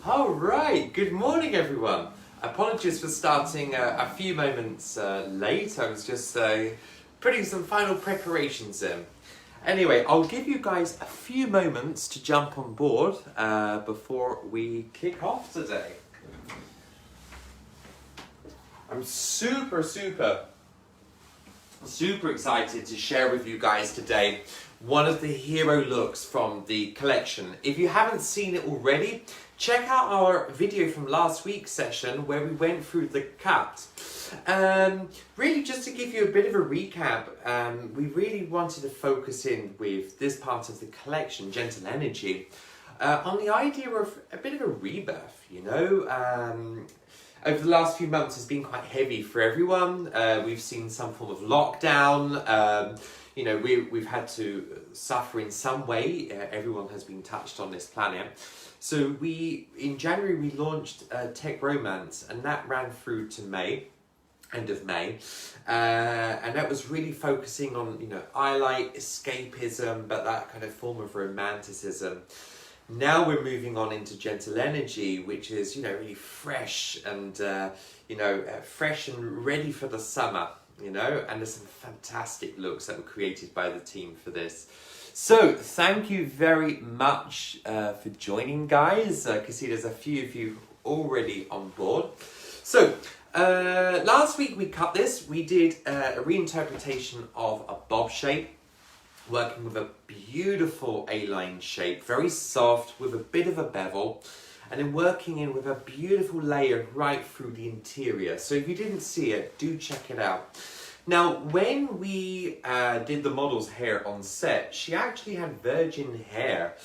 All right, good morning everyone. Apologies for starting a few moments late. I was just putting some final preparations in. Anyway, I'll give you guys a few moments to jump on board before we kick off today. I'm super excited to share with you guys today one of the hero looks from the collection. If you haven't seen it already, check out our video from last week's session where we went through the cut. Really just to give you a bit of a recap, we really wanted to focus in with this part of the collection, Gentle Energy, on the idea of a bit of a rebirth, you know. Over the last few months has been quite heavy for everyone. We've seen some form of lockdown. You know, we've had to suffer in some way. Everyone has been touched on this planet. So in January we launched Tech Romance, and that ran through to May, end of May. And that was really focusing on, you know, I-light, escapism, but that kind of form of romanticism. Now we're moving on into Gentle Energy, which is, you know, really fresh and, fresh and ready for the summer, you know, and there's some fantastic looks that were created by the team for this. So thank you very much for joining, guys. I can see there's a few of you already on board. So last week we cut this. We did a reinterpretation of a bob shape, working with a beautiful A-line shape, very soft with a bit of a bevel, and then working in with a beautiful layer right through the interior. So if you didn't see it, do check it out. Now, when we did the model's hair on set, she actually had virgin hair.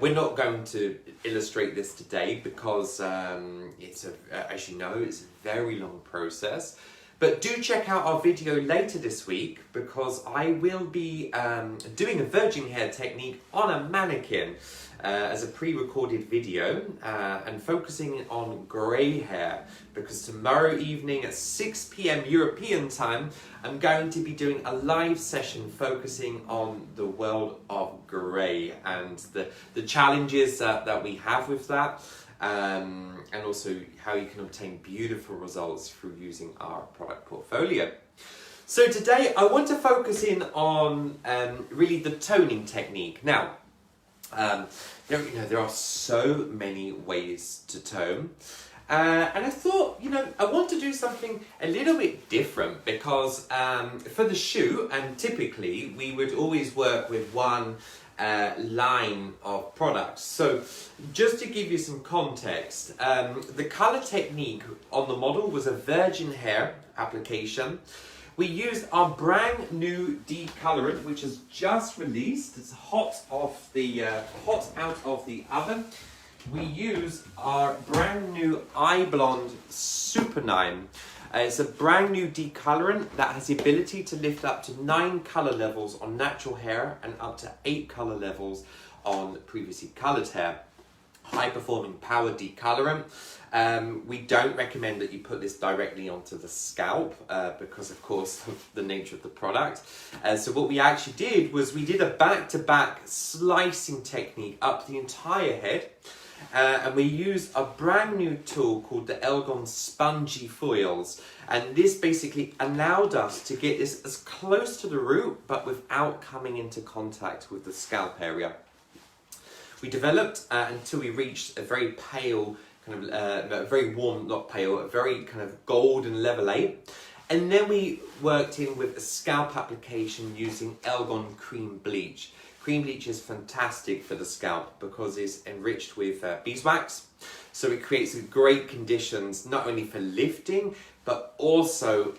We're not going to illustrate this today because as you know, it's a very long process. But do check out our video later this week because I will be doing a virgin hair technique on a mannequin as a pre-recorded video and focusing on grey hair, because tomorrow evening at 6 p.m. European time I'm going to be doing a live session focusing on the world of grey and the challenges that we have with that. And also how you can obtain beautiful results through using our product portfolio. So today I want to focus in on really the toning technique. Now, there are so many ways to tone. And I thought, I want to do something a little bit different because for the shoot, and typically we would always work with one line of products. So just to give you some context, the color technique on the model was a virgin hair application. We used our brand new decolorant, which is just released. It's hot out of the oven. We use our brand new Eye Blonde Super 9. It's a brand new decolorant that has the ability to lift up to 9 color levels on natural hair and up to 8 color levels on previously colored hair. High performing power decolorant. We don't recommend that you put this directly onto the scalp because of course of the nature of the product. So what we actually did was we did a back-to-back slicing technique up the entire head. And we use a brand new tool called the Elgon Spongy Foils, and this basically allowed us to get this as close to the root but without coming into contact with the scalp area. We developed until we reached a very pale, kind of very warm, not pale, a very kind of golden level 8. And then we worked in with a scalp application using Elgon Cream Bleach. Cream bleach is fantastic for the scalp because it's enriched with beeswax. So it creates great conditions not only for lifting but also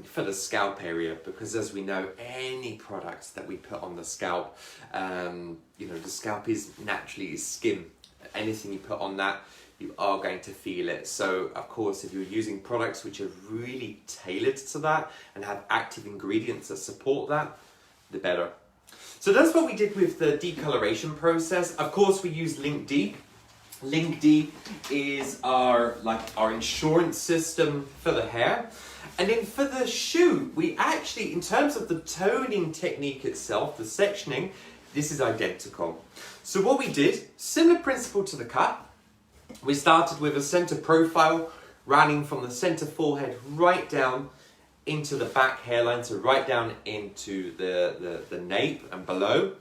for the scalp area, because as we know, any products that we put on the scalp, the scalp is naturally skin. Anything you put on that, you are going to feel it. So of course, if you're using products which are really tailored to that and have active ingredients that support that, the better. So that's what we did with the decoloration process. Of course, we use Link D. Link D is our insurance system for the hair. And then for the shoot, we actually, in terms of the toning technique itself, the sectioning, this is identical. So what we did, similar principle to the cut, We started with a center profile running from the center forehead right down into the back hairline, so right down into the nape and below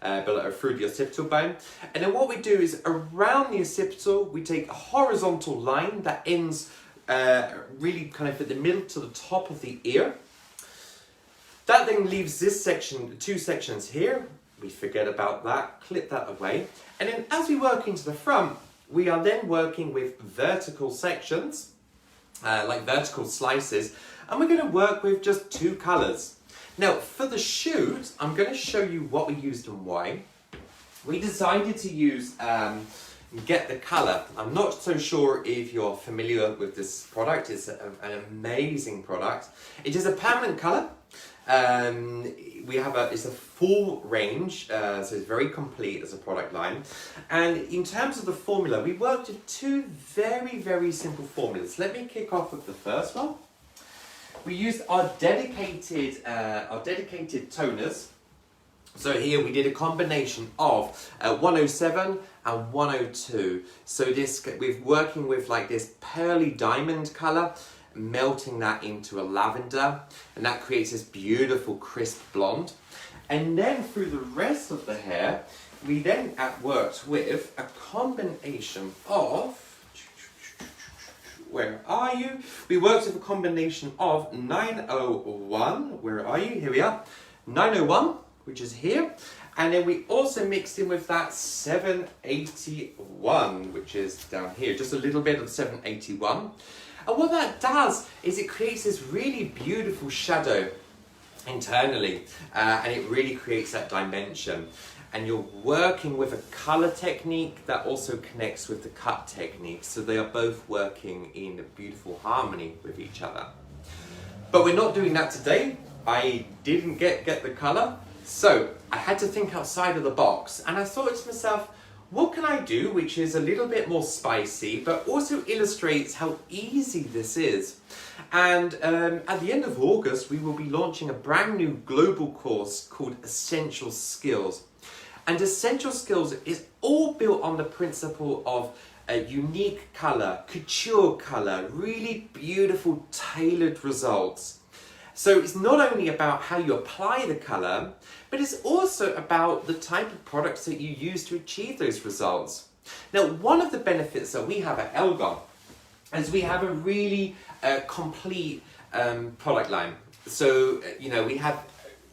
through the occipital bone. And then what we do is around the occipital, we take a horizontal line that ends really kind of at the middle to the top of the ear. That then leaves this section, the two sections here. We forget about that, clip that away. And then as we work into the front, we are then working with vertical sections, like vertical slices, and we're going to work with just two colors. Now, for the shoot, I'm going to show you what we used and why. We decided to use Get the Color. I'm not so sure if you're familiar with this product. It's an amazing product. It is a permanent color. It's a full range, so it's very complete as a product line. And in terms of the formula, we worked with two very, very simple formulas. Let me kick off with the first one. We used our dedicated toners. So here we did a combination of 107 and 102. So this, we're working with like this pearly diamond color, melting that into a lavender, and that creates this beautiful crisp blonde. And then through the rest of the hair, we then worked with a combination of, where are you? We worked with a combination of 901, where are you? Here we are, 901, which is here. And then we also mixed in with that 781, which is down here, just a little bit of 781. And what that does is it creates this really beautiful shadow internally, and it really creates that dimension. And you're working with a color technique that also connects with the cut technique, so they are both working in a beautiful harmony with each other. But we're not doing that today. I didn't get the color, so I had to think outside of the box, and I thought to myself, what can I do which is a little bit more spicy, but also illustrates how easy this is? And at the end of August, we will be launching a brand new global course called Essential Skills. And Essential Skills is all built on the principle of a unique color, couture color, really beautiful tailored results. So it's not only about how you apply the color, but it's also about the type of products that you use to achieve those results. Now, one of the benefits that we have at Elgon is we have a really complete product line. So, you know, we have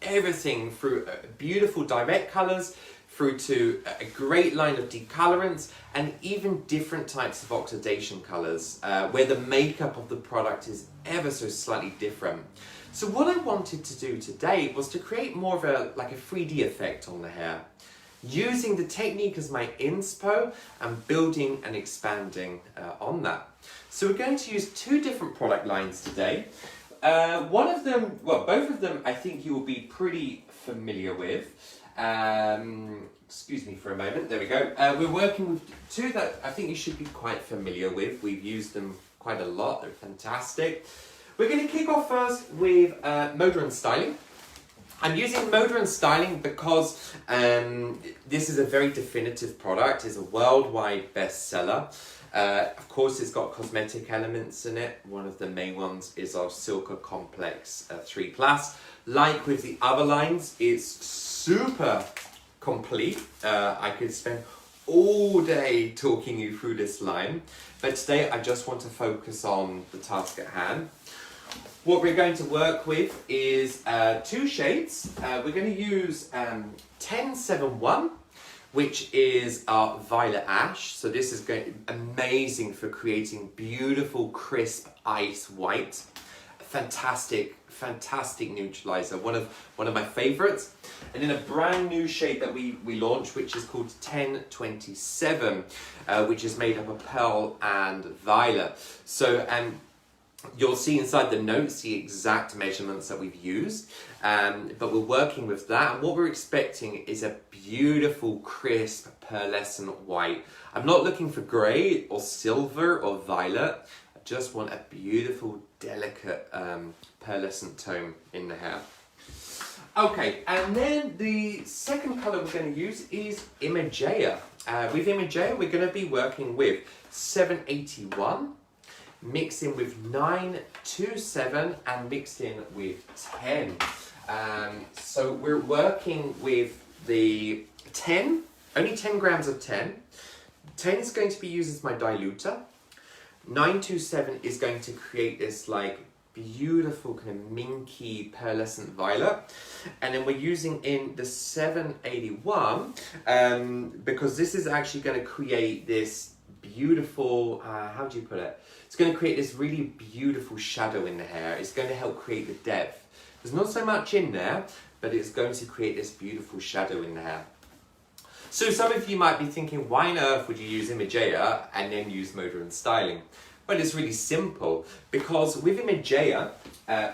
everything through beautiful direct colors, through to a great line of decolorants, and even different types of oxidation colors, where the makeup of the product is ever so slightly different. So what I wanted to do today was to create more of a 3D effect on the hair, using the technique as my inspo and building and expanding on that. So we're going to use two different product lines today. One of them, well, both of them I think you will be pretty familiar with. Excuse me for a moment, there we go. We're working with two that I think you should be quite familiar with. We've used them quite a lot, they're fantastic. We're going to kick off first with Motor and Styling. I'm using Motor and Styling because this is a very definitive product. It's a worldwide bestseller. Of course, it's got cosmetic elements in it. One of the main ones is our Silka Complex 3+. Like with the other lines, it's super complete. I could spend all day talking you through this line, but today I just want to focus on the task at hand. What we're going to work with is two shades. We're going to use 1071, which is our Violet Ash. So this is going to be amazing for creating beautiful, crisp ice white. Fantastic neutralizer, one of my favorites. And then a brand new shade that we launched, which is called 1027, which is made up of pearl and violet. So you'll see inside the notes the exact measurements that we've used, but we're working with that, and what we're expecting is a beautiful, crisp, pearlescent white. I'm not looking for grey or silver or violet. I just want a beautiful, delicate, pearlescent tone in the hair. Okay, and then the second colour we're going to use is Imagea. With Imagea, we're going to be working with 781, mixed in with 927, and mixed in with 10. So we're working with the 10, only 10 grams of 10. 10 is going to be used as my diluter. 927 is going to create this like beautiful kind of minky pearlescent violet, and then we're using in the 781 because this is actually going to create this beautiful how do you put it, it's going to create this really beautiful shadow in the hair. It's going to help create the depth. There's not so much in there, but it's going to create this beautiful shadow in the hair. So some of you might be thinking, why on earth would you use Imagea and then use Motor and Styling? Well, it's really simple, because with Imagea,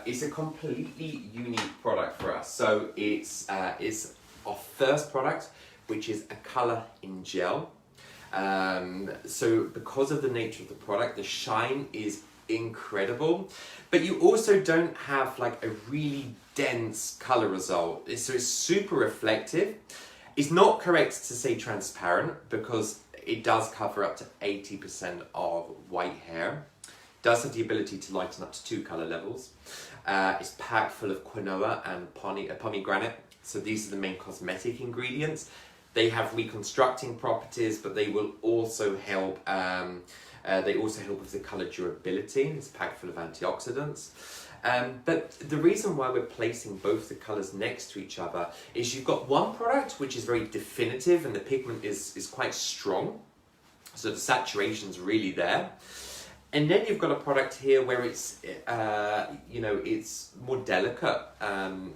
it's a completely unique product for us. So it's our first product, which is a colour in gel. So because of the nature of the product, the shine is incredible, but you also don't have like a really dense colour result. So it's super reflective. It's not correct to say transparent, because it does cover up to 80% of white hair. It does have the ability to lighten up to 2 colour levels. It's packed full of quinoa and pomegranate. So these are the main cosmetic ingredients. They have reconstructing properties, but they will also help. They also help with the colour durability. It's packed full of antioxidants. But the reason why we're placing both the colours next to each other is you've got one product which is very definitive and the pigment is quite strong, so the saturation's really there. And then you've got a product here where it's, it's more delicate.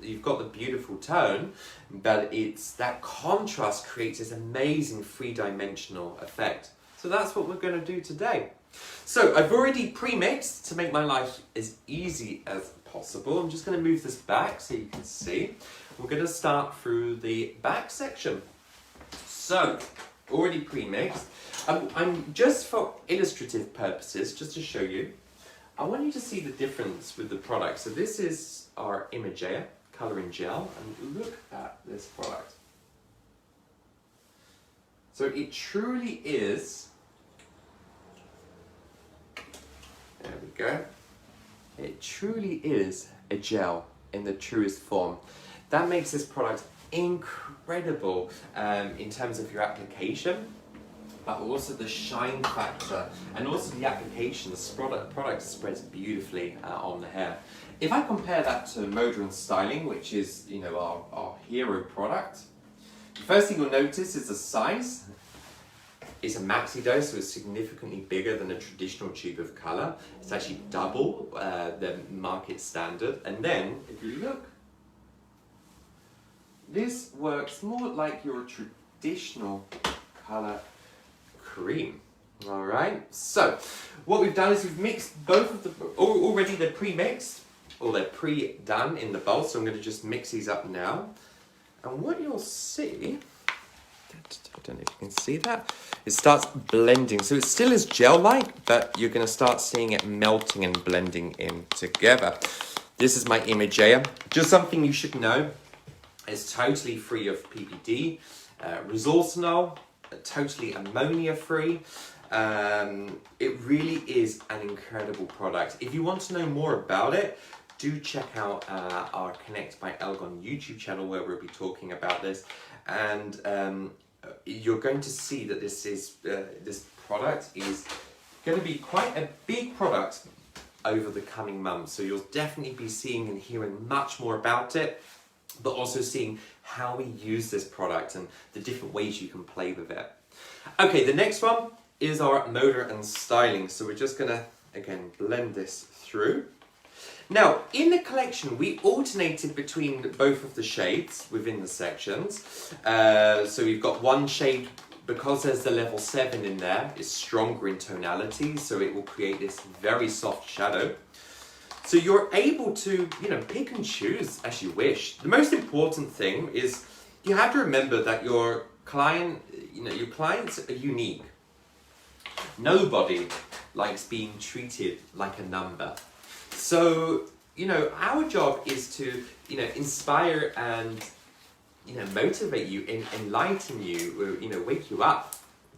You've got the beautiful tone, but it's that contrast creates this amazing three-dimensional effect. So that's what we're going to do today. So I've already pre-mixed to make my life as easy as possible. I'm just going to move this back so you can see. We're going to start through the back section. So, already pre-mixed. I'm just for illustrative purposes, just to show you, I want you to see the difference with the product. So this is our Imagea colour in gel, and look at this product. So it truly is, there we go, it truly is a gel in the truest form. That makes this product incredible in terms of your application, but also the shine factor, and also the application. The product spreads beautifully on the hair. If I compare that to Motor and Styling, which is our hero product, the first thing you'll notice is the size. It's a maxi dose, so it's significantly bigger than a traditional tube of colour. It's actually double the market standard. And then, if you look, this works more like your traditional colour cream. All right. So, what we've done is we've mixed both of the already. They're pre-mixed, or they're pre-done in the bowl. So I'm going to just mix these up now. And what you'll see, I don't know if you can see that, it starts blending. So it still is gel-like, but you're going to start seeing it melting and blending in together. This is my Imagea. Just something you should know, it's totally free of PPD, resorcinol, totally ammonia-free. It really is an incredible product. If you want to know more about it, do check out our Connect by Elgon YouTube channel, where we'll be talking about this. And you're going to see that this product is going to be quite a big product over the coming months. So you'll definitely be seeing and hearing much more about it, but also seeing how we use this product and the different ways you can play with it. Okay, the next one is our Motor and Styling. So we're just going to, again, blend this through. Now, in the collection, we alternated between both of the shades within the sections. So we've got one shade, because there's the level 7 in there, it's stronger in tonality, so it will create this very soft shadow. So you're able to, pick and choose as you wish. The most important thing is you have to remember that your client, your clients are unique. Nobody likes being treated like a number. So, you know, our job is to, you know, inspire and, you know, motivate you, enlighten you, you know, wake you up,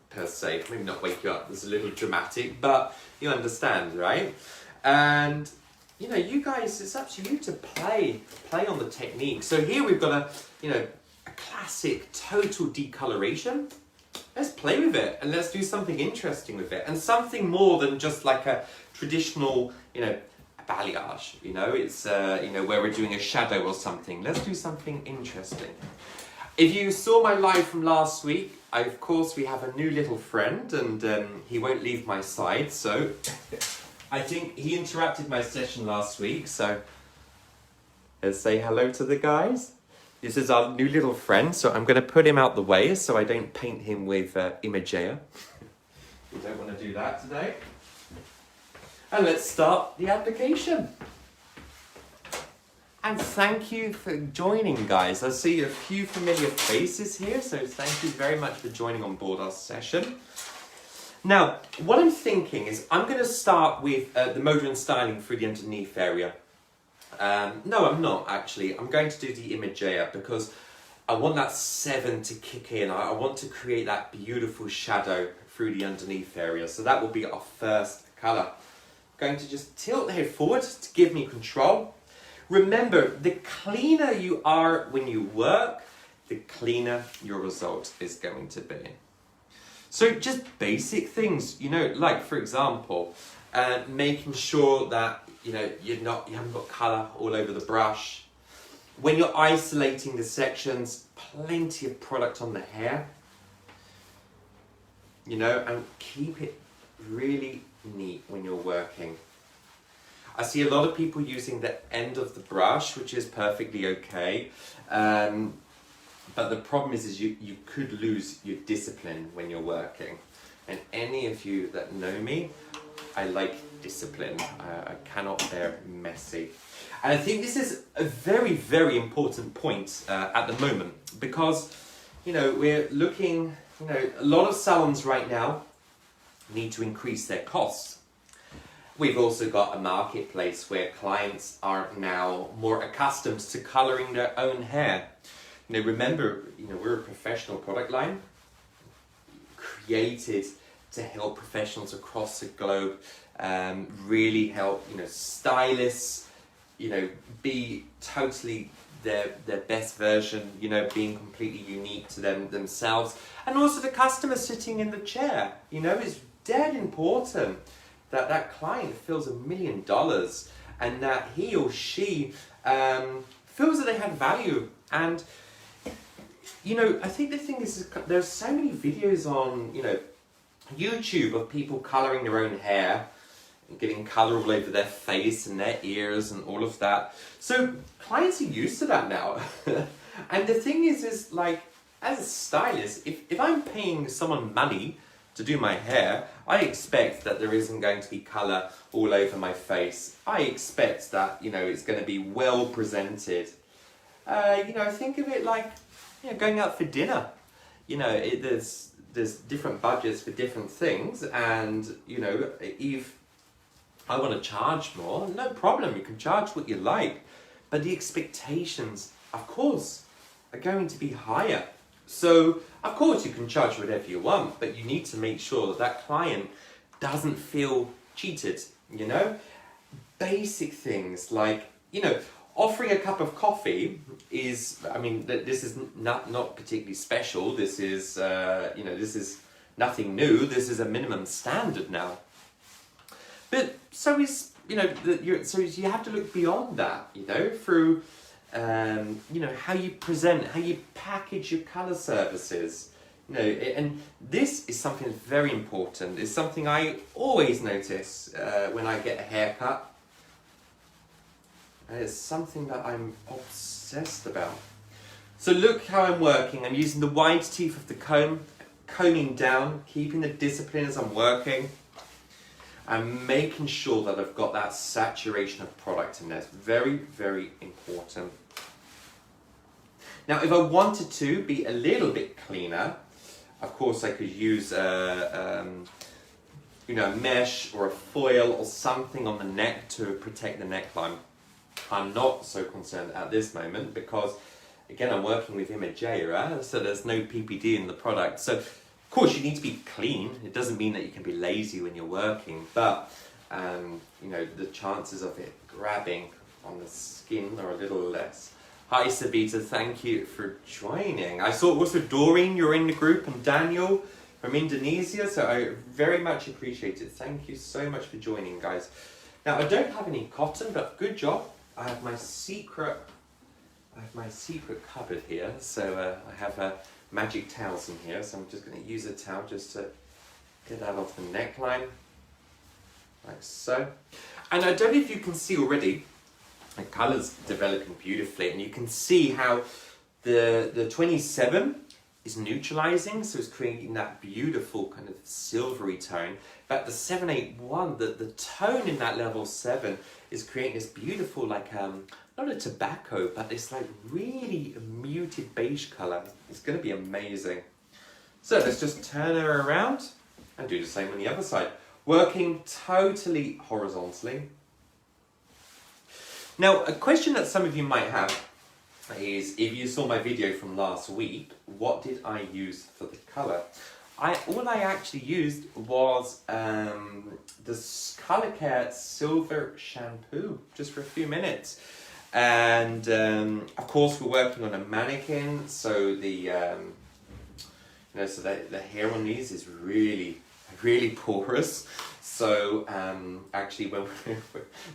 per se. Maybe not wake you up, it's a little dramatic, but you understand, right? And, you know, you guys, it's up to you to play on the technique. So here we've got a, you know, a classic total decoloration. Let's play with it and let's do something interesting with it, and something more than just like a traditional, you know, balayage. You know, it's you know, where we're doing a shadow or something. Let's do something interesting. If you saw my live from last week, of course we have a new little friend, and he won't leave my side. So I think he interrupted my session last week. So let's say hello to the guys. This is our new little friend, so I'm going to put him out the way so I don't paint him with Imagea. We don't want to do that today. And let's start the application. And thank you for joining, guys. I see a few familiar faces here, so thank you very much for joining on board our session. Now, what I'm thinking is I'm going to start with the motor and styling through the underneath area. No, I'm not actually. I'm going to do the Imagea because I want that 7 to kick in. I want to create that beautiful shadow through the underneath area. So that will be our first colour. I'm going to just tilt the head forward to give me control. Remember, the cleaner you are when you work, the cleaner your result is going to be. So just basic things, you know, like for example, making sure that you know you haven't got colour all over the brush. When you're isolating the sections, plenty of product on the hair. You know, and keep it really neat when you're working. I see a lot of people using the end of the brush, which is perfectly okay. But the problem is you could lose your discipline when you're working. And any of you that know me, I like discipline. I cannot bear messy. And I think this is a very, very important point at the moment, because, you know, we're looking, you know, a lot of salons right now need to increase their costs. We've also got a marketplace where clients are now more accustomed to colouring their own hair. You know, remember, you know, we're a professional product line created to help professionals across the globe really help, you know, stylists, you know, be totally their best version, you know, being completely unique to themselves. And also the customer sitting in the chair, you know, is dead important that that client feels $1 million and that he or she feels that they had value. And, you know, I think the thing is there's so many videos on, you know, YouTube of people colouring their own hair and getting colour all over their face and their ears and all of that. So clients are used to that now. And the thing is like, as a stylist, if I'm paying someone money to do my hair, I expect that there isn't going to be colour all over my face. I expect that, you know, it's going to be well presented. You know, think of it like, you know, going out for dinner. You know, there's different budgets for different things, and, you know, if I want to charge more, no problem, you can charge what you like. But the expectations, of course, are going to be higher. So, of course, you can charge whatever you want, but you need to make sure that that client doesn't feel cheated, you know? Basic things like, you know, offering a cup of coffee is, I mean, this is not particularly special. This is, you know, this is nothing new. This is a minimum standard now. But so is, you know, so you have to look beyond that, you know, through, you know, how you present, how you package your colour services. You know, and this is something that's very important. It's something I always notice when I get a haircut. And it's something that I'm obsessed about. So look how I'm working. I'm using the wide teeth of the comb, combing down, keeping the discipline as I'm working. I'm making sure that I've got that saturation of product in there. It's very, very important. Now, if I wanted to be a little bit cleaner, of course I could use you know, a mesh or a foil or something on the neck to protect the neckline. I'm not so concerned at this moment because, again, I'm working with Imagea, so there's no PPD in the product. So, of course, you need to be clean. It doesn't mean that you can be lazy when you're working, but, you know, the chances of it grabbing on the skin are a little less. Hi Sabita, thank you for joining. I saw also Doreen, you're in the group, and Daniel from Indonesia, so I very much appreciate it. Thank you so much for joining, guys. Now, I don't have any cotton, but good job. I have my secret cupboard here, so I have magic towels in here, so I'm just going to use a towel just to get that off the neckline, like so. And I don't know if you can see already, the colour's developing beautifully, and you can see how the 27 is neutralising, so it's creating that beautiful kind of silvery tone. But the 781, the tone in that level 7 is creating this beautiful, like, not a tobacco, but this like really muted beige colour. It's going to be amazing. So let's just turn her around and do the same on the other side. Working totally horizontally. Now, a question that some of you might have is, if you saw my video from last week, what did I use for the colour? All I actually used was this Color Care Silver Shampoo, just for a few minutes. And of course we're working on a mannequin, so the hair on these is really porous. So actually,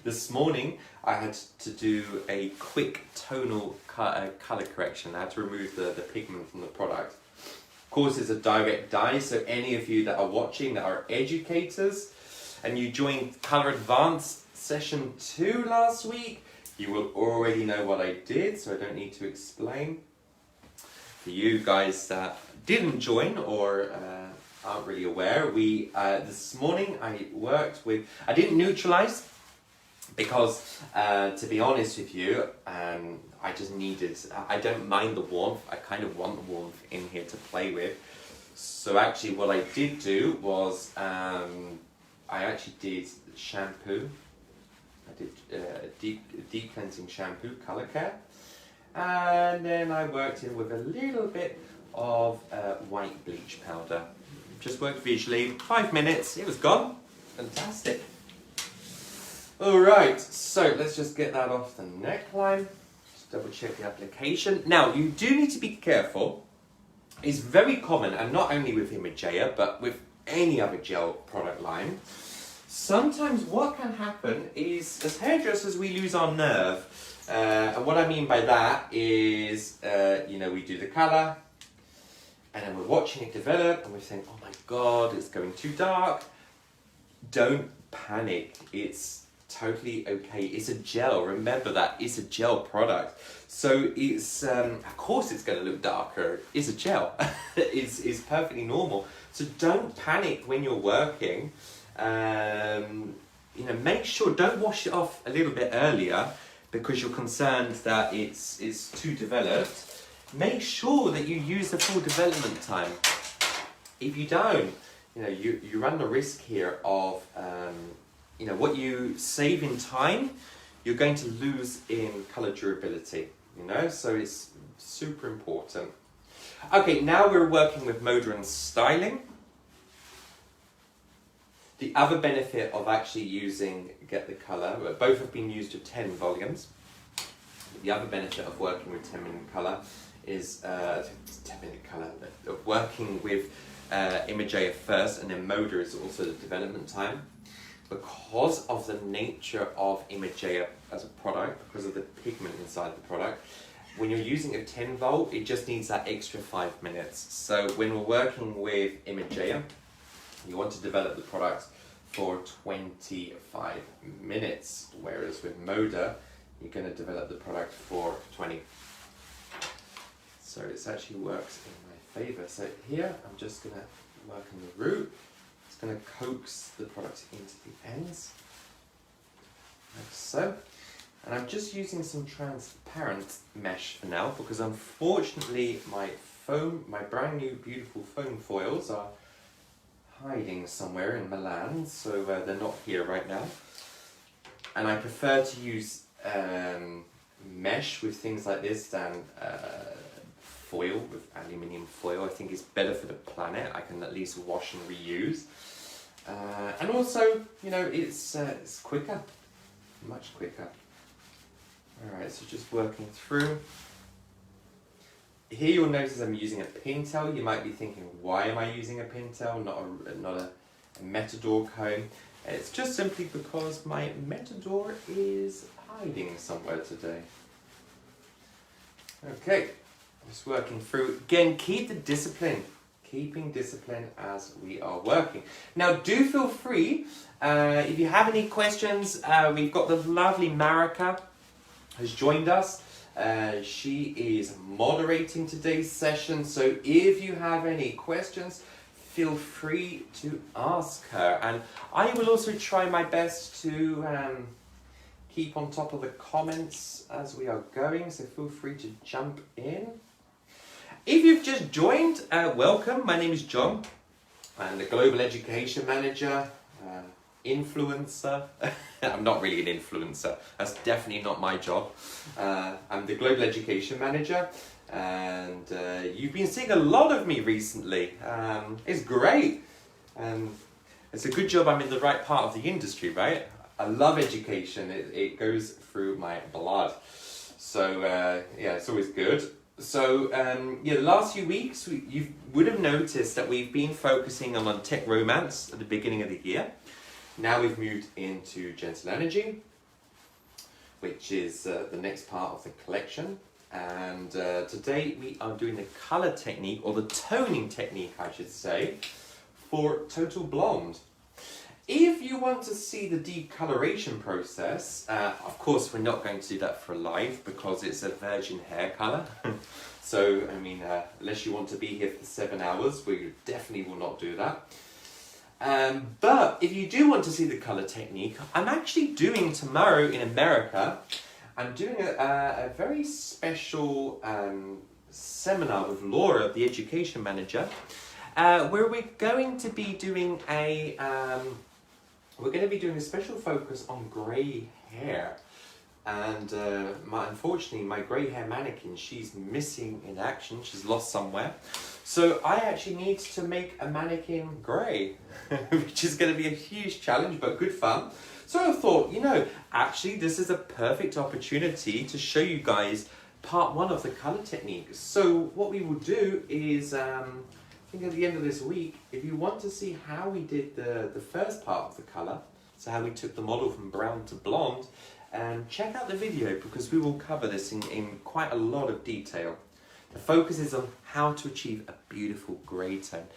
this morning I had to do a quick tonal colour correction. I had to remove the pigment from the product. Of course, it's a direct dye, so any of you that are watching that are educators and you joined Colour Advanced Session 2 last week, you will already know what I did, so I don't need to explain. For you guys that didn't join or aren't really aware, this morning I didn't neutralise because, to be honest with you, I don't mind the warmth. I kind of want the warmth in here to play with. So actually what I did do was, I actually did shampoo. I did a deep cleansing shampoo, Color Care. And then I worked in with a little bit of white bleach powder. Just worked visually, 5 minutes, it was gone. Fantastic. Alright, so let's just get that off the neckline. Just double check the application. Now, you do need to be careful. It's very common, and not only with Imagea, but with any other gel product line. Sometimes what can happen is, as hairdressers, we lose our nerve. And what I mean by that is, we do the colour, and then we're watching it develop, and we're saying, oh my God, it's going too dark. Don't panic. It's totally okay. It's a gel. Remember that. It's a gel product. So it's, of course it's going to look darker. It's a gel. It's perfectly normal. So don't panic when you're working. Make sure, don't wash it off a little bit earlier because you're concerned that it's too developed. Make sure that you use the full development time. If you don't, you run the risk here of, what you save in time, you're going to lose in colour durability, so it's super important. Okay, now we're working with Moda and styling. The other benefit of actually using Get the Colour, both have been used to 10 volumes. The other benefit of working with 10-minute colour is, 10-minute colour, of working with Imagea first, and then Moda is also the development time. Because of the nature of Imagea as a product, because of the pigment inside the product, when you're using a 10 volt, it just needs that extra 5 minutes. So when we're working with Imagea, you want to develop the product for 25 minutes, whereas with Moda, you're going to develop the product for 20. So it actually works in my favour. So here, I'm just going to work on the root. It's going to coax the product into the ends, like so. And I'm just using some transparent mesh for now, because unfortunately my brand new beautiful foam foils are hiding somewhere in Milan, so they're not here right now. And I prefer to use mesh with things like this than foil, with aluminium foil. I think it's better for the planet. I can at least wash and reuse. And also, you know, it's quicker, much quicker. Alright, so just working through. Here you'll notice I'm using a pintail. You might be thinking, why am I using a pintail, not a Matador comb? It's just simply because my Matador is hiding somewhere today. Okay, just working through. Again, keep the discipline. Keeping discipline as we are working. Now do feel free, if you have any questions, we've got the lovely Marika has joined us. She is moderating today's session, so if you have any questions, feel free to ask her. And I will also try my best to keep on top of the comments as we are going, so feel free to jump in. If you've just joined, welcome. My name is Jon. I'm the Global Education Manager, influencer. I'm not really an influencer. That's definitely not my job. I'm the Global Education Manager, and you've been seeing a lot of me recently. It's great. It's a good job I'm in the right part of the industry, right? I love education. It goes through my blood. So yeah, it's always good. So yeah, the last few weeks you would have noticed that we've been focusing on tech romance at the beginning of the year. Now we've moved into gentle energy, which is the next part of the collection. And today we are doing the color technique, or the toning technique I should say, for Total Blonde. If you want to see the decoloration process, of course we're not going to do that for live because it's a virgin hair color. So, I mean, unless you want to be here for 7 hours, we definitely will not do that. But if you do want to see the color technique, I'm actually doing tomorrow in America, I'm doing a very special seminar with Laura, the education manager, where we're going to be doing a special focus on grey hair. And unfortunately, my grey hair mannequin, she's missing in action. She's lost somewhere. So I actually need to make a mannequin grey, which is going to be a huge challenge, but good fun. So I thought, you know, actually this is a perfect opportunity to show you guys part 1 of the colour technique. So what we will do is, I think at the end of this week, if you want to see how we did the first part of the colour, so how we took the model from brown to blonde, check out the video because we will cover this in quite a lot of detail. The focus is on how to achieve a beautiful grey tone.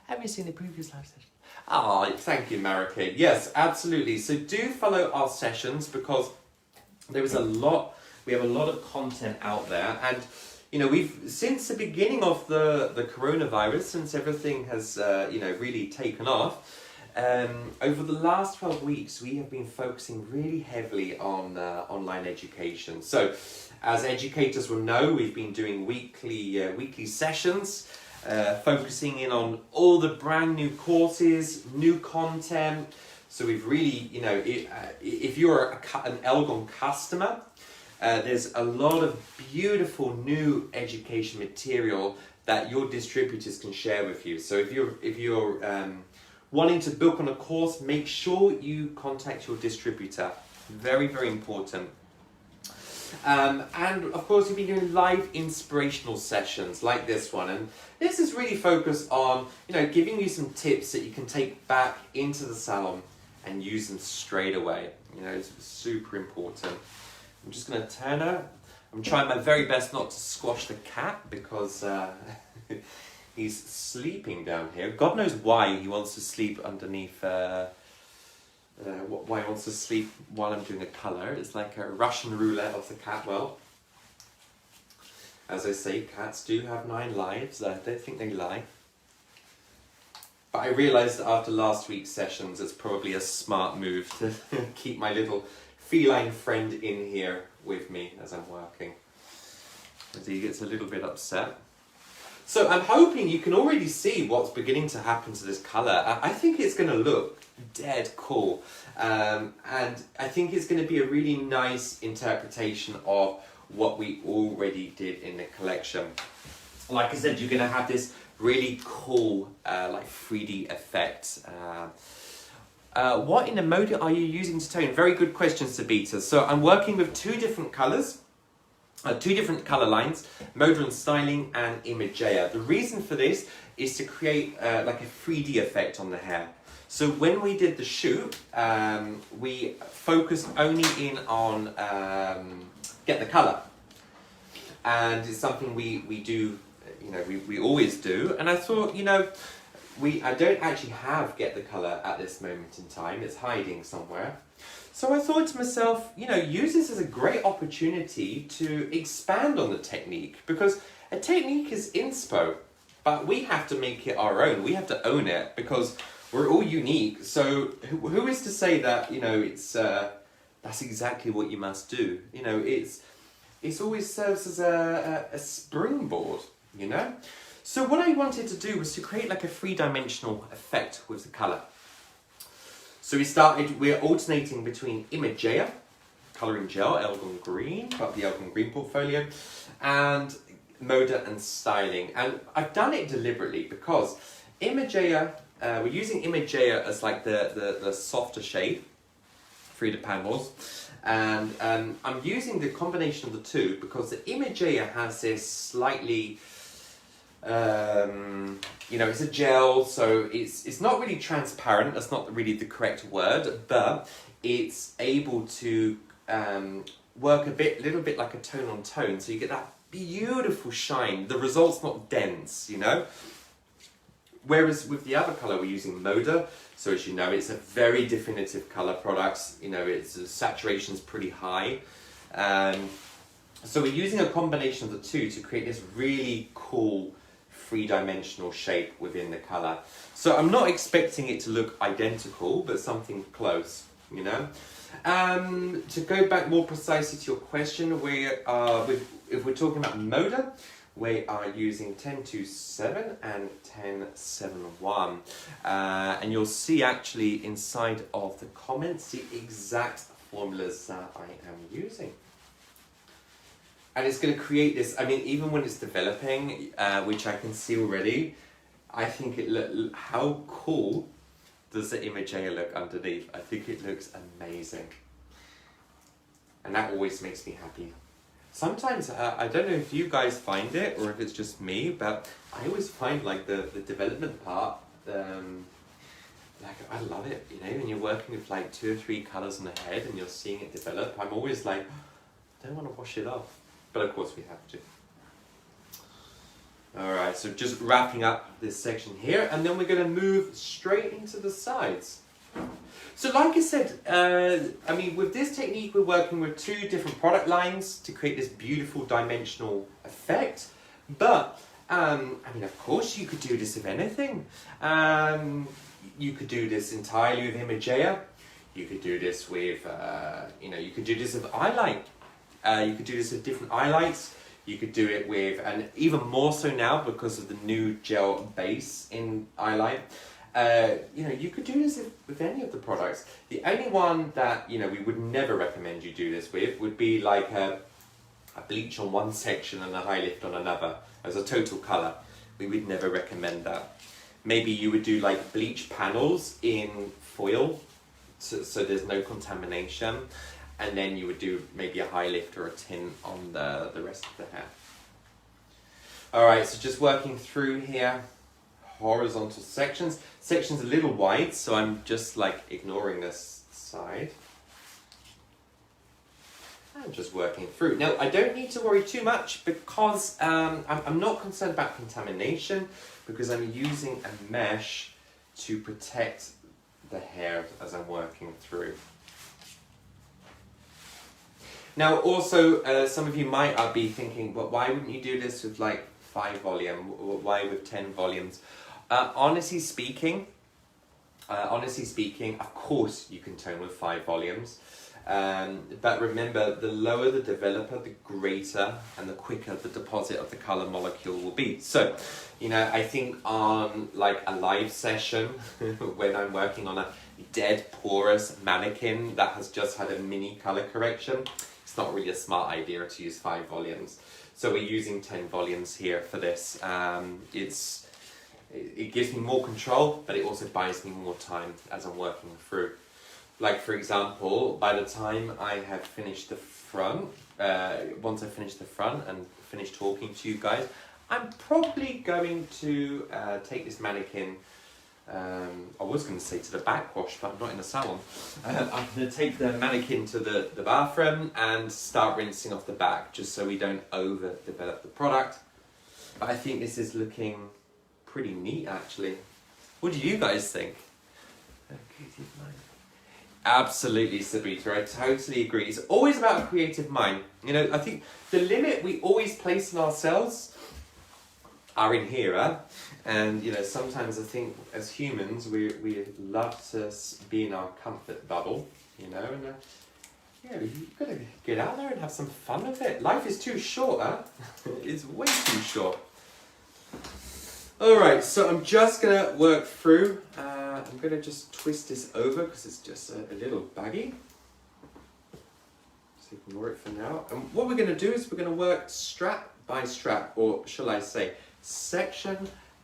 Have you seen the previous live session? Oh, thank you, Marika. Yes, absolutely. So do follow our sessions because there is we have a lot of content out there. And, you know, since the beginning of the coronavirus, since everything has, you know, really taken off, over the last 12 weeks, we have been focusing really heavily on online education. So, as educators will know, we've been doing weekly sessions, focusing in on all the brand new courses, new content. So we've really, you know, if you're an Elgon customer, there's a lot of beautiful new education material that your distributors can share with you. So if you're wanting to book on a course, make sure you contact your distributor. Very, very important. And of course, you've been doing live inspirational sessions like this one. And this is really focused on, you know, giving you some tips that you can take back into the salon and use them straight away. You know, it's super important. I'm just going to turn her. I'm trying my very best not to squash the cat because he's sleeping down here. God knows why he wants to sleep underneath, why he wants to sleep while I'm doing a colour. It's like a Russian roulette of the cat. Well, as I say, cats do have 9 lives. I don't think they lie. But I realised after last week's sessions, it's probably a smart move to keep my little feline friend in here with me as I'm working. As he gets a little bit upset. So I'm hoping you can already see what's beginning to happen to this colour. I think it's going to look dead cool. And I think it's going to be a really nice interpretation of what we already did in the collection. Like I said, you're going to have this really cool like 3D effect. What in the mode are you using to tone? Very good question, Sabita. So I'm working with two different colours. Two different colour lines, Moda and Styling and Imageia. The reason for this is to create like a 3D effect on the hair. So when we did the shoot, we focused only in on get the colour. And it's something we do, you know, we always do. And I thought, you know, I don't actually have get the colour at this moment in time. It's hiding somewhere. So I thought to myself, you know, use this as a great opportunity to expand on the technique, because a technique is inspo, but we have to make it our own. We have to own it because we're all unique. So who is to say that, you know, it's that's exactly what you must do? You know, it's always serves as a springboard, you know? So what I wanted to do was to create like a 3-dimensional effect with the colour. So we're alternating between Imageia, colouring gel, Elgon Green, part of the Elgon Green portfolio, and Moda and Styling. And I've done it deliberately because Imageia, we're using Imageia as like the softer shade through the panels. And I'm using the combination of the two because the Imageia has this slightly, you know, it's a gel, so it's not really transparent. That's not really the correct word, but it's able to work a little bit like a tone on tone, so you get that beautiful shine. The result's not dense, you know. Whereas with the other colour, we're using Moda, so as you know, it's a very definitive colour product. You know, its saturation's pretty high. So we're using a combination of the two to create this really cool 3-dimensional shape within the colour. So I'm not expecting it to look identical, but something close, you know. To go back more precisely to your question, if we're talking about Moda, we are using 1027 and 1071. And you'll see actually inside of the comments the exact formulas that I am using. And it's going to create this, I mean, even when it's developing, which I can see already, I think how cool does the Imageia look underneath? I think it looks amazing. And that always makes me happy. Sometimes, I don't know if you guys find it or if it's just me, but I always find like the development part, like I love it, you know, when you're working with like 2 or 3 colours on the head and you're seeing it develop, I'm always like, I don't want to wash it off. But of course we have to. Alright, so just wrapping up this section here, and then we're going to move straight into the sides. So like I said, I mean, with this technique we're working with 2 different product lines to create this beautiful dimensional effect. But, I mean, of course you could do this with anything. You could do this entirely with Imageia. You could do this with, you know, you could do this with highlight. You could do this with different highlights. You could do it with, and even more so now because of the new gel base in highlight. You know, you could do this with any of the products. The only one that, you know, we would never recommend you do this with would be like a bleach on one section and a high lift on another as a total colour. We would never recommend that. Maybe you would do like bleach panels in foil so there's no contamination. And then you would do maybe a high lift or a tint on the rest of the hair. Alright, so just working through here, horizontal sections. Section's a little wide, so I'm just like ignoring this side. I'm just working through. Now, I don't need to worry too much because I'm not concerned about contamination because I'm using a mesh to protect the hair as I'm working through. Now also, some of you might be thinking, well, why wouldn't you do this with like 5 volume? Why with 10 volumes? Honestly speaking, of course you can tone with 5 volumes. But remember, the lower the developer, the greater and the quicker the deposit of the color molecule will be. So, you know, I think on like a live session, when I'm working on a dead porous mannequin that has just had a mini color correction, it's not really a smart idea to use 5 volumes. So we're using 10 volumes here for this. It gives me more control, but it also buys me more time as I'm working through. Like for example, by the time I have finished the front, once I finish the front and finish talking to you guys, I'm probably going to take this mannequin, I was going to say to the backwash, but I'm not in the salon. I'm going to take the mannequin to the bathroom and start rinsing off the back, just so we don't overdevelop the product. But I think this is looking pretty neat actually. What do you guys think? Absolutely, Sabita, I totally agree. It's always about a creative mind. You know, I think the limit we always place on ourselves are in here, huh? And you know, sometimes I think as humans we love to be in our comfort bubble, you know, and yeah, you've got to get out there and have some fun with it. Life is too short, huh? It's way too short. Alright, so I'm just going to work through. I'm going to just twist this over because it's just a little baggy. So ignore it for now. And what we're going to do is we're going to work strap by strap, or shall I say section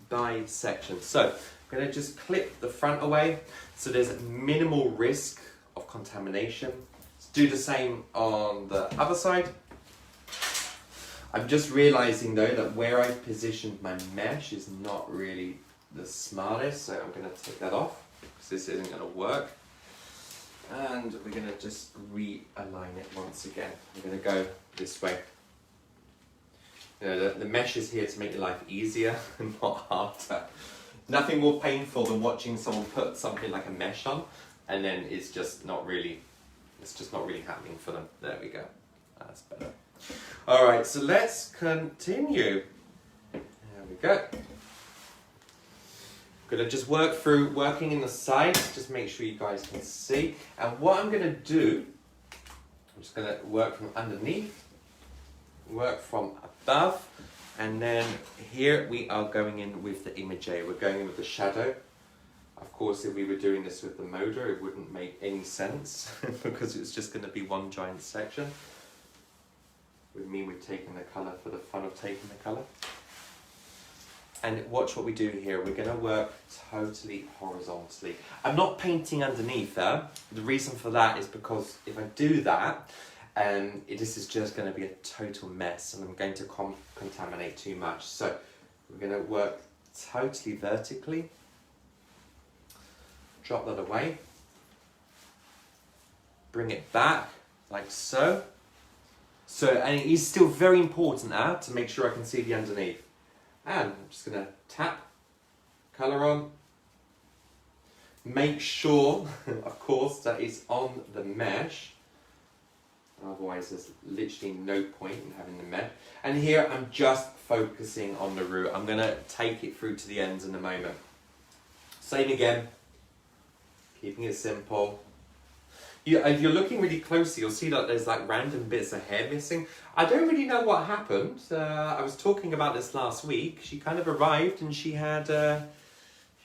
by section. So I'm going to just clip the front away so there's minimal risk of contamination. Let's do the same on the other side. I'm just realizing though that where I've positioned my mesh is not really the smartest, so I'm going to take that off because this isn't going to work. And we're going to just realign it once again. I'm going to go this way. You know, the mesh is here to make your life easier and not harder. Nothing more painful than watching someone put something like a mesh on and then it's just not really happening for them. There we go. That's better. Alright, so let's continue. There we go. Gonna just work through working in the sides, just make sure you guys can see. And what I'm gonna do, I'm just gonna work from underneath, work from above, and then here we are going in with the image A. We're going in with the shadow. Of course, if we were doing this with the motor, it wouldn't make any sense because it's just gonna be one giant section. Would mean we've taken the colour for the fun of taking the colour. And watch what we do here. We're going to work totally horizontally. I'm not painting underneath there. The reason for that is because if I do that, this is just going to be a total mess and I'm going to contaminate too much. So we're going to work totally vertically. Drop that away. Bring it back like so. So, and it is still very important to make sure I can see the underneath. And I'm just going to tap, colour on. Make sure, of course, that it's on the mesh. Otherwise, there's literally no point in having the mesh. And here, I'm just focusing on the root. I'm going to take it through to the ends in a moment. Same again, keeping it simple. If you're looking really closely, you'll see that there's like random bits of hair missing. I don't really know what happened. I was talking about this last week. She kind of arrived and she had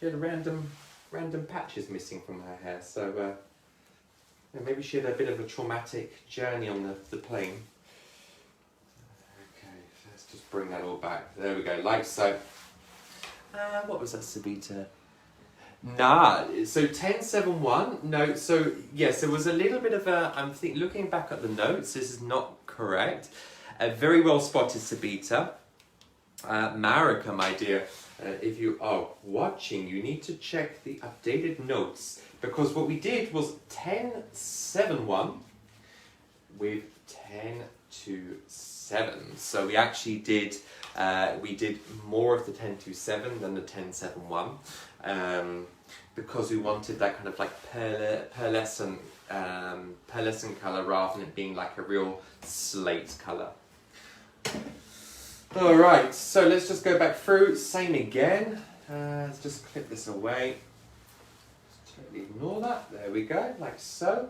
random patches missing from her hair. So maybe she had a bit of a traumatic journey on the plane. Okay, let's just bring that all back. There we go, like so. What was that, Sabita? Nah, so 1071, no, so yes, there was a little bit of a, I'm looking back at the notes, this is not correct. Very well spotted, Sabita. Marika, my dear, if you are watching, you need to check the updated notes, because what we did was 1071 with 1027. So we actually did, we did more of the 1027 than the 1071. Because we wanted that kind of like pearlescent colour rather than it being like a real slate colour. Alright, so let's just go back through, same again. Let's just clip this away. Just totally ignore that, there we go, like so.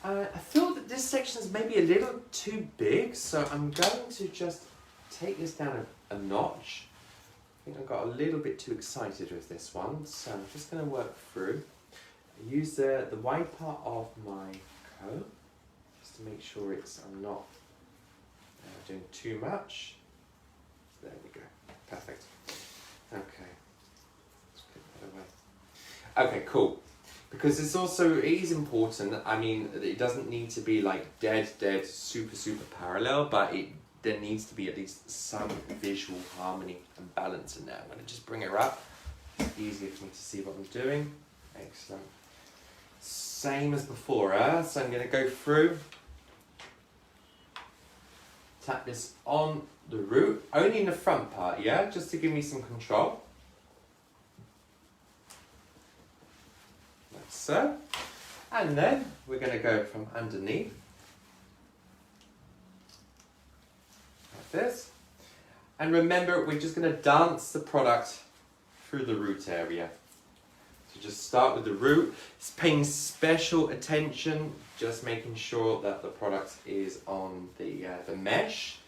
I feel that this section is maybe a little too big, so I'm going to just take this down a notch. I think I got a little bit too excited with this one, so I'm just going to work through. I use the wide part of my comb just to make sure I'm not doing too much. There we go. Perfect. Okay. Let's put that away. Okay, cool. Because it is important. I mean, it doesn't need to be like dead, super parallel, but there needs to be at least some visual harmony and balance in there. I'm going to just bring her up. It's easier for me to see what I'm doing. Excellent. Same as before, so I'm going to go through, tap this on the root, only in the front part, yeah, just to give me some control. Like so. And then we're going to go from underneath, like this. And remember, we're just going to dance the product through the root area. So just start with the root. It's paying special attention, just making sure that the product is on the mesh.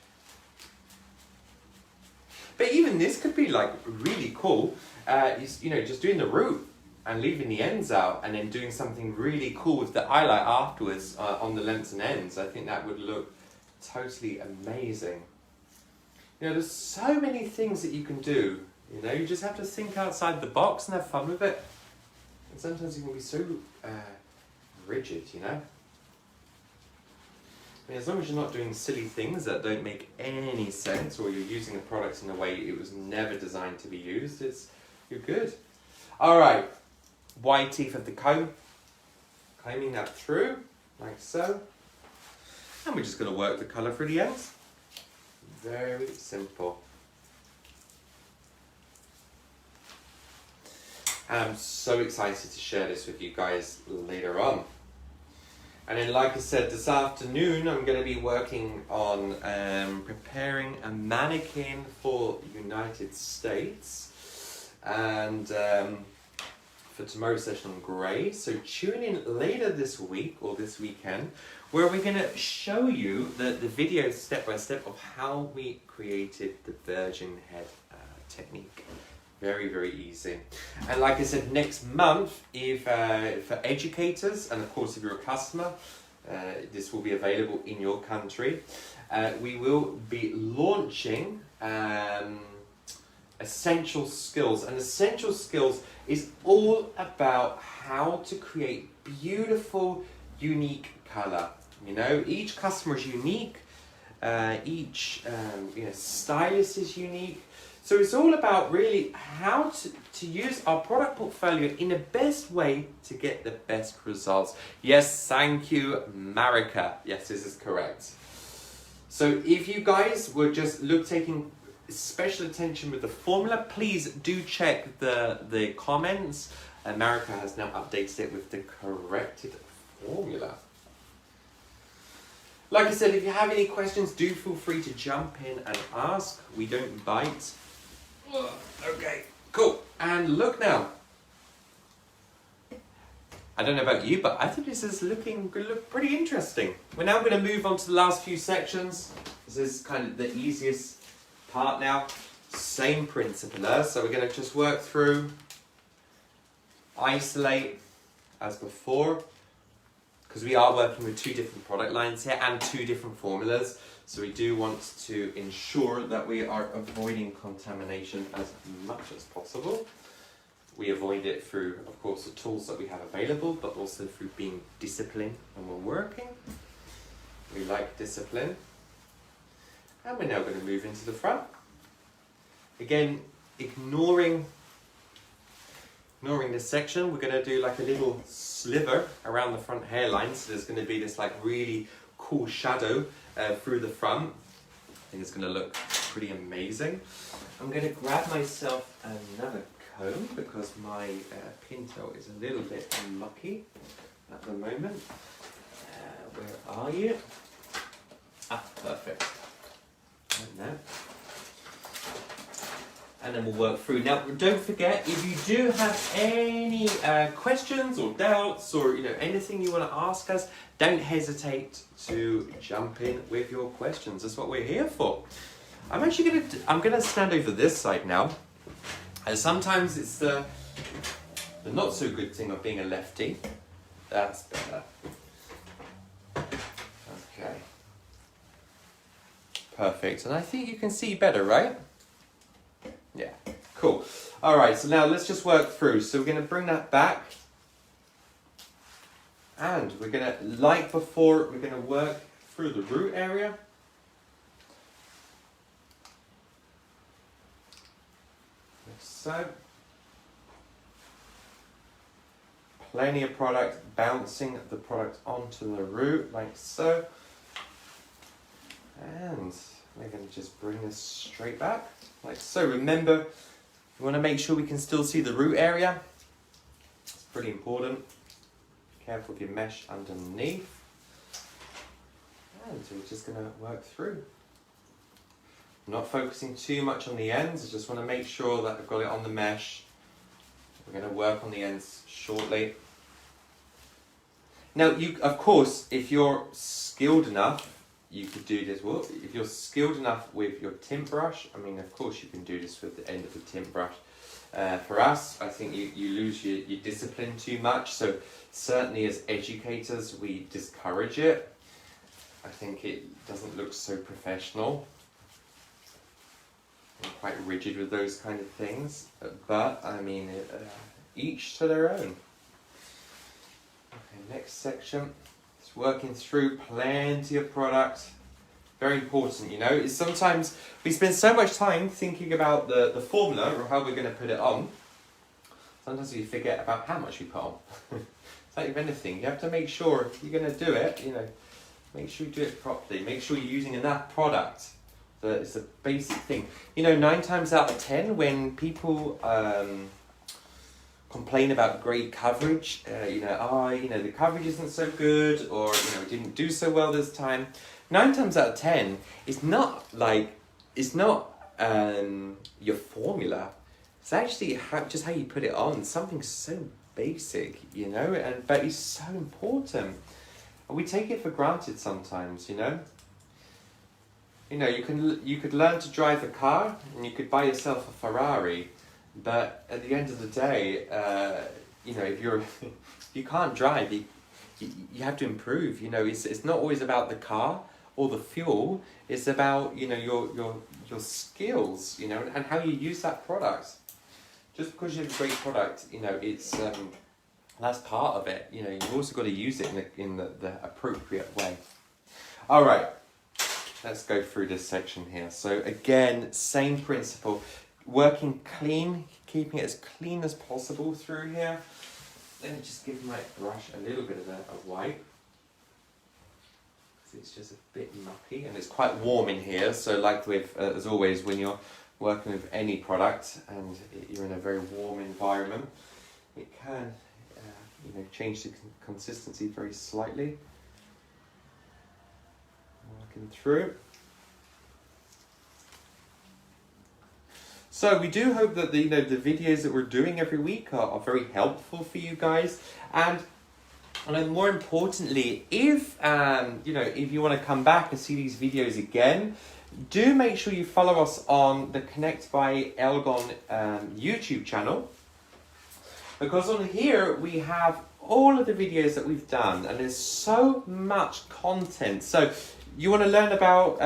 But even this could be like really cool. You know, just doing the root and leaving the ends out, and then doing something really cool with the highlight afterwards on the lengths and ends. I think that would look totally amazing. You know, there's so many things that you can do. You know, you just have to think outside the box and have fun with it. And sometimes you can be so rigid, you know. I mean, as long as you're not doing silly things that don't make any sense, or you're using the product in a way it was never designed to be used, you're good. All right, wide teeth of the comb, combing that through, like so. And we're just going to work the colour through the ends. Very simple. And I'm so excited to share this with you guys later on. And then, like I said, this afternoon I'm going to be working on preparing a mannequin for United States, and for tomorrow's session on grey. So tune in later this week or this weekend, where we're going to show you the video step by step of how we created the virgin head technique. Very, very easy. And like I said, next month, if for educators, and of course if you're a customer, this will be available in your country, we will be launching Essential Skills. And Essential Skills is all about how to create beautiful, unique colour. You know, each customer is unique, each stylist is unique. So it's all about really how to use our product portfolio in the best way to get the best results. Yes, thank you, Marika. Yes, this is correct. So if you guys were just taking special attention with the formula, please do check the comments. Marika has now updated it with the corrected formula. Like I said, if you have any questions, do feel free to jump in and ask. We don't bite. Okay, cool. And look now. I don't know about you, but I think this is going to look pretty interesting. We're now going to move on to the last few sections. This is kind of the easiest part now. Same principle. So we're going to just work through, isolate as before, because we are working with two different product lines here and two different formulas. So we do want to ensure that we are avoiding contamination as much as possible. We avoid it through, of course, the tools that we have available, but also through being disciplined when we're working. We like discipline. And we're now going to move into the front. Again, ignoring this section, we're going to do like a little sliver around the front hairline. So there's going to be this like really cool shadow through the front. I think it's going to look pretty amazing. I'm going to grab myself another comb because my Pinto is a little bit unlucky at the moment. Where are you? Ah, perfect. Right now. and then we'll work through. Now, don't forget, if you do have any questions or doubts or anything you want to ask us, don't hesitate to jump in with your questions. That's what we're here for. I'm gonna stand over this side now, and sometimes it's the not so good thing of being a lefty. That's better. Okay. Perfect. And I think you can see better, right? Yeah. Cool. All right. So now let's just work through. So we're going to bring that back. And we're going to, like before, we're going to work through the root area. Like so. Plenty of product, bouncing the product onto the root, like so. And we're going to just bring this straight back, like so. Remember, you want to make sure we can still see the root area. It's pretty important. Careful with your mesh underneath. And we're just going to work through. I'm not focusing too much on the ends. I just want to make sure that I've got it on the mesh. We're going to work on the ends shortly. Now, of course, if you're skilled enough, you could do this. Well, if you're skilled enough with your tint brush, I mean, of course, you can do this with the end of the tint brush. For us, I think you lose your discipline too much. So certainly as educators, we discourage it. I think it doesn't look so professional. I'm quite rigid with those kind of things. But, I mean, each to their own. Okay, next section. It's working through plenty of product. Very important, is sometimes we spend so much time thinking about the formula or how we're going to put it on. Sometimes we forget about how much we put on. It's like with anything, you have to make sure if you're going to do it, make sure you do it properly. Make sure you're using enough product. So it's a basic thing. 9 times out of 10 when people complain about grade coverage, the coverage isn't so good, or it didn't do so well this time. 9 times out of 10, it's not your formula. It's actually just how you put it on. Something so basic, but it's so important. And we take it for granted sometimes, you could learn to drive a car and you could buy yourself a Ferrari. But at the end of the day, if you can't drive, you have to improve. It's not always about the car or the fuel. It's about your skills, and how you use that product. Just because you have a great product, it's that's part of it. You've also got to use it in the appropriate way. All right, let's go through this section here. So again, same principle. Working clean, keeping it as clean as possible through here. Let me just give my brush a little bit of a wipe. It's just a bit mucky and it's quite warm in here. So like with, as always, when you're working with any product and you're in a very warm environment, it can change the consistency very slightly. Working through. So we do hope that the videos that we're doing every week are very helpful for you guys, and more importantly, if if you want to come back and see these videos again, do make sure you follow us on the Connect by Elgon YouTube channel, because on here we have all of the videos that we've done, and there's so much content. So you want to learn about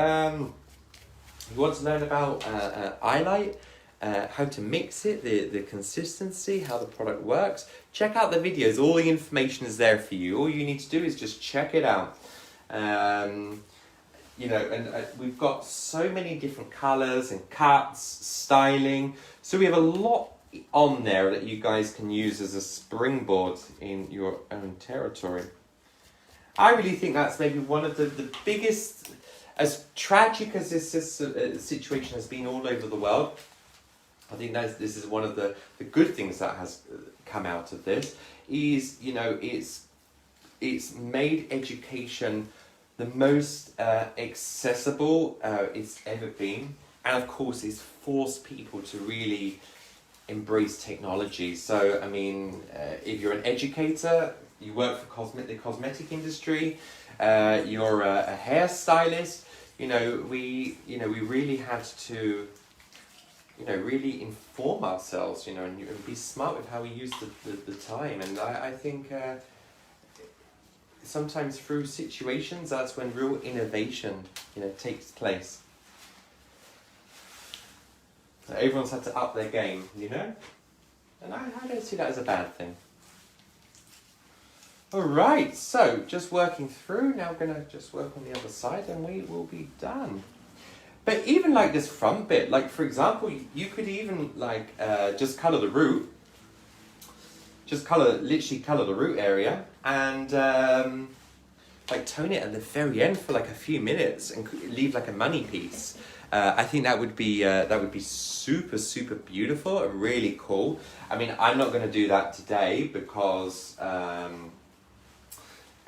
highlight. How to mix it, the consistency, how the product works. Check out the videos. All the information is there for you. All you need to do is just check it out. We've got so many different colours and cuts, styling. So we have a lot on there that you guys can use as a springboard in your own territory. I really think that's maybe one of the biggest, as tragic as this situation has been all over the world, I think this is one of the good things that has come out of this, is, it's made education the most accessible it's ever been. And of course, it's forced people to really embrace technology. So, I mean, if you're an educator, you work for the cosmetic industry, you're a hairstylist, we really had to, really inform ourselves, and be smart with how we use the time. And I think sometimes through situations, that's when real innovation, takes place. Everyone's had to up their game, and I don't see that as a bad thing. Alright, so just working through, now we're going to just work on the other side and we will be done. But even like this front bit, like for example, you could even like just colour the root. Just literally colour the root area and like tone it at the very end for like a few minutes and leave like a money piece. I think that would be super, super beautiful and really cool. I mean, I'm not going to do that today because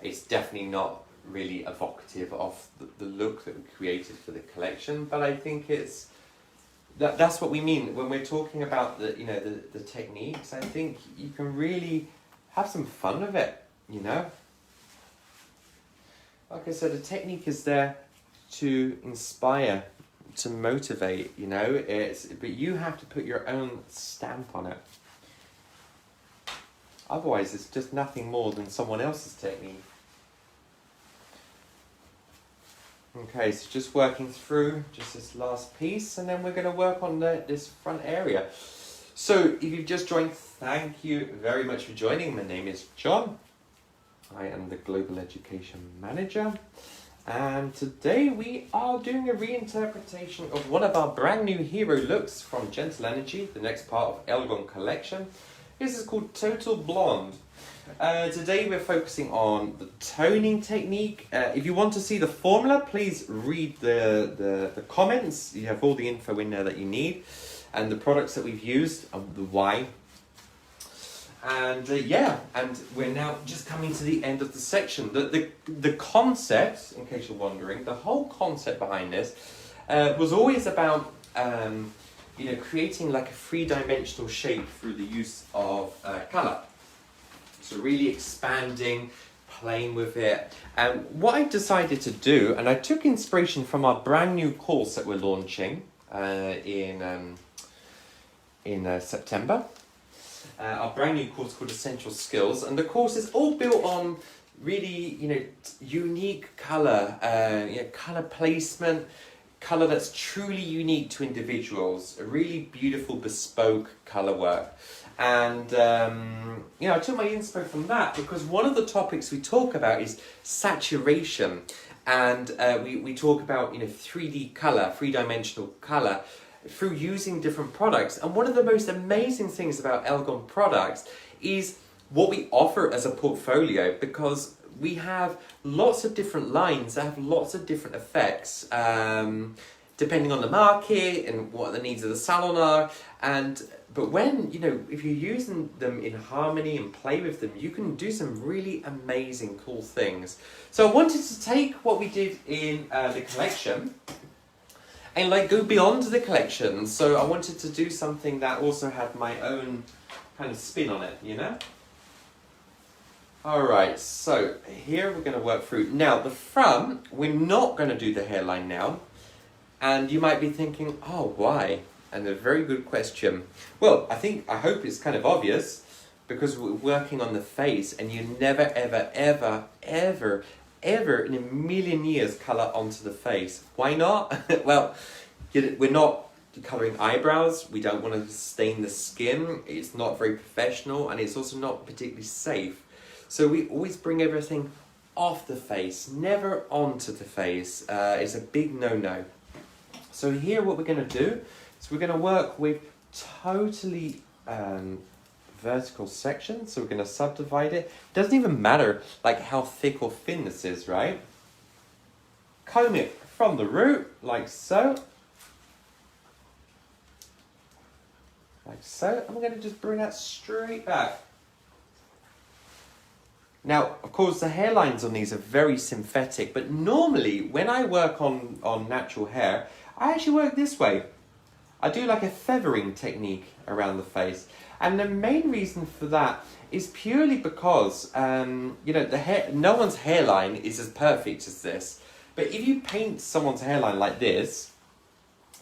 it's definitely not really evocative of the look that we created for the collection. But I think that's what we mean when we're talking about the techniques. I think you can really have some fun with it, Like I said, the technique is there to inspire, to motivate, but you have to put your own stamp on it. Otherwise, it's just nothing more than someone else's technique. Okay, so just working through just this last piece, and then we're going to work on this front area. So, if you've just joined, thank you very much for joining. My name is John. I am the Global Education Manager. And today we are doing a reinterpretation of one of our brand new hero looks from Gentle Energy, the next part of Elgon Collection. This is called Total Blonde. Today we're focusing on the toning technique. If you want to see the formula, please read the comments. You have all the info in there that you need. And the products that we've used, the why. And and we're now just coming to the end of the section. The concept, in case you're wondering, the whole concept behind this was always about creating like a three-dimensional shape through the use of colour. So really expanding, playing with it. And what I decided to do, and I took inspiration from our brand new course that we're launching in September. Our brand new course called Essential Skills, and the course is all built on really, unique colour, colour placement, colour that's truly unique to individuals, a really beautiful bespoke colour work. And, I took my inspo from that because one of the topics we talk about is saturation. And we talk about, 3D colour, three-dimensional colour, through using different products. And one of the most amazing things about Elgon products is what we offer as a portfolio, because we have lots of different lines that have lots of different effects, depending on the market and what the needs of the salon are. But when, if you're using them in harmony and play with them, you can do some really amazing, cool things. So I wanted to take what we did in the collection and go beyond the collection. So I wanted to do something that also had my own kind of spin on it, Alright, so here we're going to work through. Now the front, we're not going to do the hairline now. And you might be thinking, oh, why? And a very good question. Well, I hope it's kind of obvious, because we're working on the face, and you never, ever, ever, ever, ever in a million years colour onto the face. Why not? Well, we're not colouring eyebrows. We don't want to stain the skin. It's not very professional, and it's also not particularly safe. So we always bring everything off the face, never onto the face. It's a big no-no. So here what we're going to do is we're going to work with totally vertical sections. So we're going to subdivide it. Doesn't even matter how thick or thin this is, right? Comb it from the root, like so. Like so. And we're going to just bring that straight back. Now, of course, the hairlines on these are very synthetic, but normally when I work on natural hair, I actually work this way. I do like a feathering technique around the face. And the main reason for that is purely because, you know, no one's hairline is as perfect as this. But if you paint someone's hairline like this,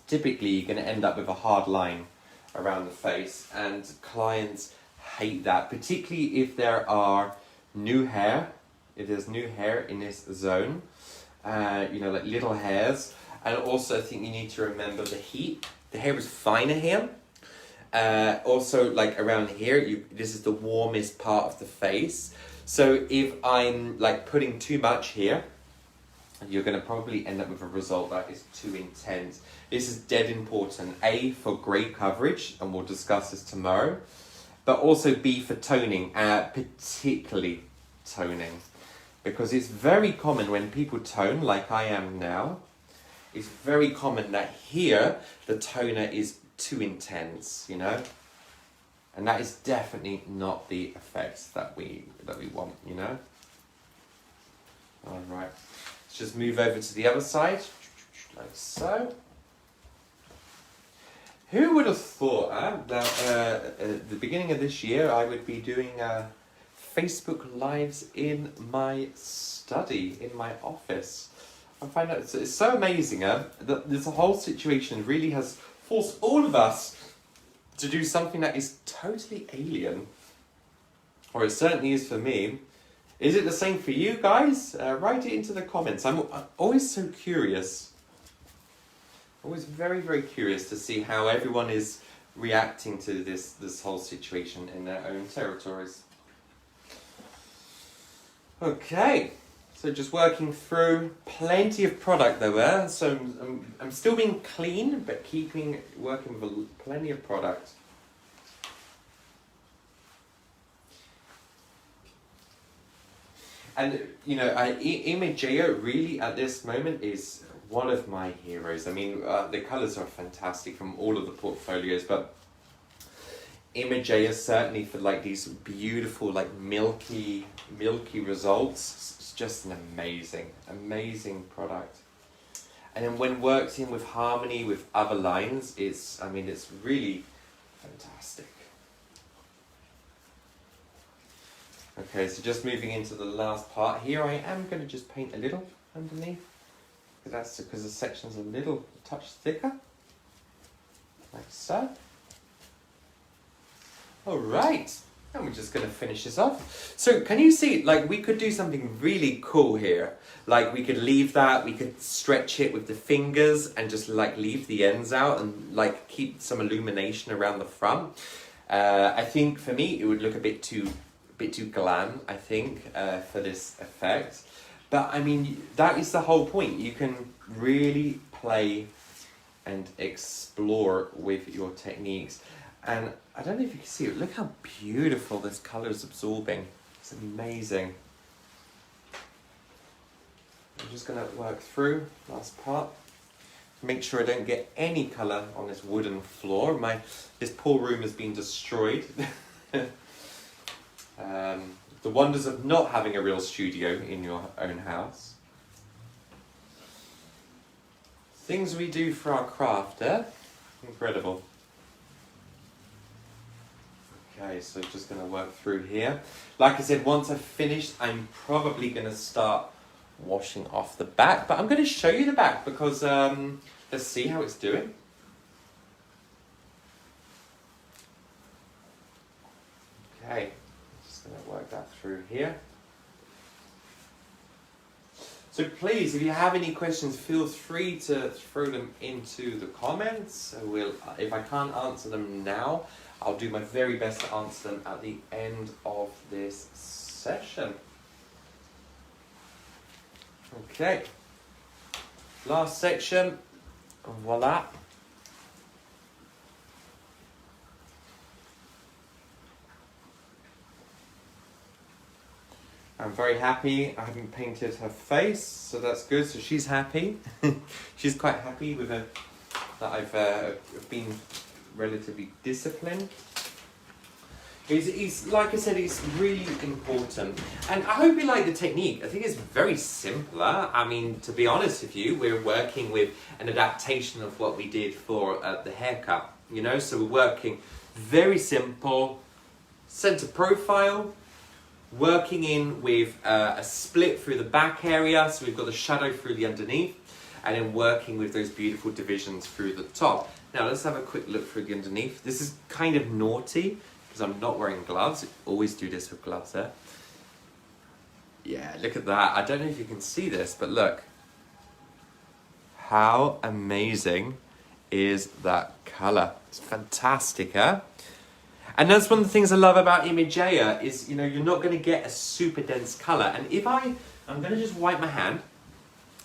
typically you're going to end up with a hard line around the face. And clients hate that, particularly if there are new hair. If there's new hair in this zone, you know, like little hairs. And also I think you need to remember the heat. The hair is finer here. Also, like around here, this is the warmest part of the face. So if I'm like putting too much here, you're going to probably end up with a result that is too intense. This is dead important. A, for great coverage, and we'll discuss this tomorrow. But also B, for toning, particularly toning. Because it's very common when people tone, like I am now, it's very common that here, the toner is too intense, you know? And that is definitely not the effects that we want, you know? All right. Let's just move over to the other side, like so. Who would have thought that at the beginning of this year I would be doing Facebook Lives in my study, in my office? I find out it's so amazing that this whole situation really has forced all of us to do something that is totally alien. Or it certainly is for me. Is it the same for you guys? Write it into the comments. I'm always so curious. Always very, very curious to see how everyone is reacting to this whole situation in their own territories. Okay, so just working through plenty of product though, so I'm still being clean, but working with plenty of product. And you know, Imageo really at this moment is one of my heroes. I mean, the colours are fantastic from all of the portfolios, but Imageo certainly for like these beautiful, like milky results. It's just an amazing product. And then when worked in with harmony with other lines, it's really fantastic. Okay, so just moving into the last part here, I am going to just paint a little underneath. That's because the section's a touch thicker, like so. All right, and we're just going to finish this off. So can you see, like we could do something really cool here. Like we could leave that, we could stretch it with the fingers and just like leave the ends out and like keep some illumination around the front. I think for me, it would look a bit too glam, I think, for this effect. But I mean, that is the whole point. You can really play and explore with your techniques. And I don't know if you can see it. Look how beautiful this colour is absorbing. It's amazing. I'm just going to work through last part. Make sure I don't get any colour on this wooden floor. This poor room has been destroyed. The wonders of not having a real studio in your own house. Things we do for our craft, eh? Incredible. Okay, so just going to work through here. Like I said, once I've finished, I'm probably going to start washing off the back. But I'm going to show you the back because let's see how it's doing. Okay. Going to work that through here. So please, if you have any questions, feel free to throw them into the comments. If I can't answer them now, I'll do my very best to answer them at the end of this session. Okay, last section, voila. I'm very happy. I haven't painted her face, so that's good. So she's happy. She's quite happy with that I've been relatively disciplined. He's like I said, it's really important. And I hope you like the technique. I think it's very simpler. I mean, to be honest with you, we're working with an adaptation of what we did for the haircut, you know? So we're working very simple, center profile, working in with a split through the back area, so we've got the shadow through the underneath, and then working with those beautiful divisions through the top. Now let's have a quick look through the underneath. This is kind of naughty, because I'm not wearing gloves. Always do this with gloves there. Yeah, look at that. I don't know if you can see this, but look. How amazing is that colour? It's fantastic, huh? And that's one of the things I love about Imagea is, you know, you're not going to get a super dense colour. And if I'm going to just wipe my hand.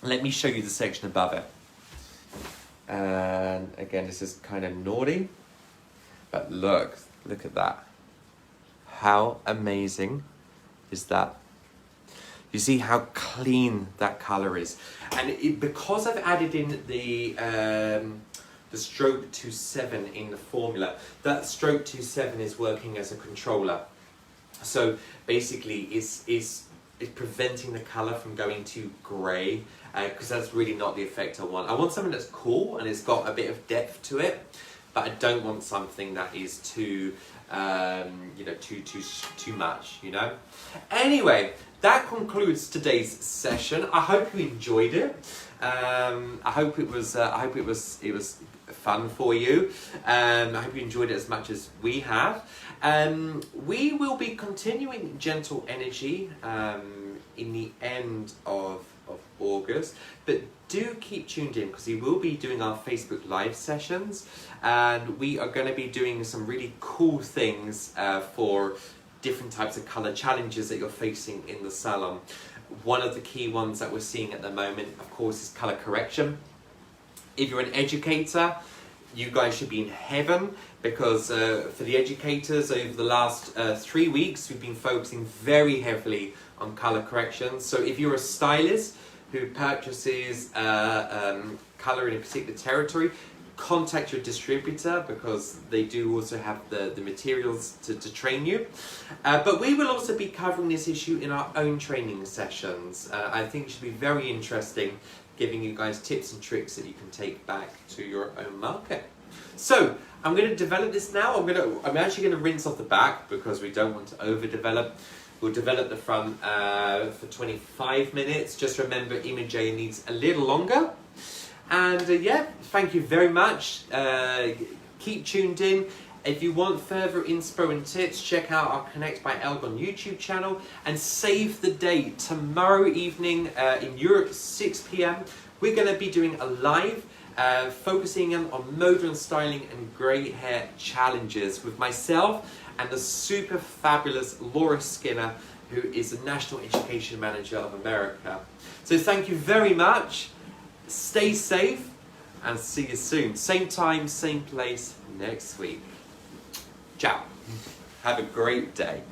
Let me show you the section above it. And again, this is kind of naughty. But look at that. How amazing is that? You see how clean that colour is. And because I've added in the stroke 2.7 in the formula, that stroke 2.7 is working as a controller. So basically it's preventing the colour from going too grey, because that's really not the effect I want. I want something that's cool and it's got a bit of depth to it, but I don't want something that is too, you know, too much, you know. Anyway, that concludes today's session. I hope you enjoyed it. I hope it was fun for you. I hope you enjoyed it as much as we have. We will be continuing Gentle Energy in the end of August, but do keep tuned in because we will be doing our Facebook Live sessions, and we are going to be doing some really cool things for different types of colour challenges that you're facing in the salon. One of the key ones that we're seeing at the moment, of course, is colour correction. If you're an educator, you guys should be in heaven, because for the educators over the last 3 weeks, we've been focusing very heavily on colour correction. So if you're a stylist who purchases colour in a particular territory, contact your distributor, because they do also have the materials to train you. But we will also be covering this issue in our own training sessions. I think it should be very interesting, giving you guys tips and tricks that you can take back to your own market. So I'm going to develop this now. I'm actually going to rinse off the back because we don't want to overdevelop. We'll develop the front for 25 minutes. Just remember, Imagea needs a little longer. And yeah, thank you very much. Keep tuned in. If you want further inspo and tips, check out our Connect by Elgon YouTube channel, and save the date. Tomorrow evening in Europe, 6 p.m, we're going to be doing a live focusing on modern styling and grey hair challenges with myself and the super fabulous Laura Skinner, who is the National Education Manager of America. So thank you very much. Stay safe and see you soon. Same time, same place next week. Ciao. Have a great day.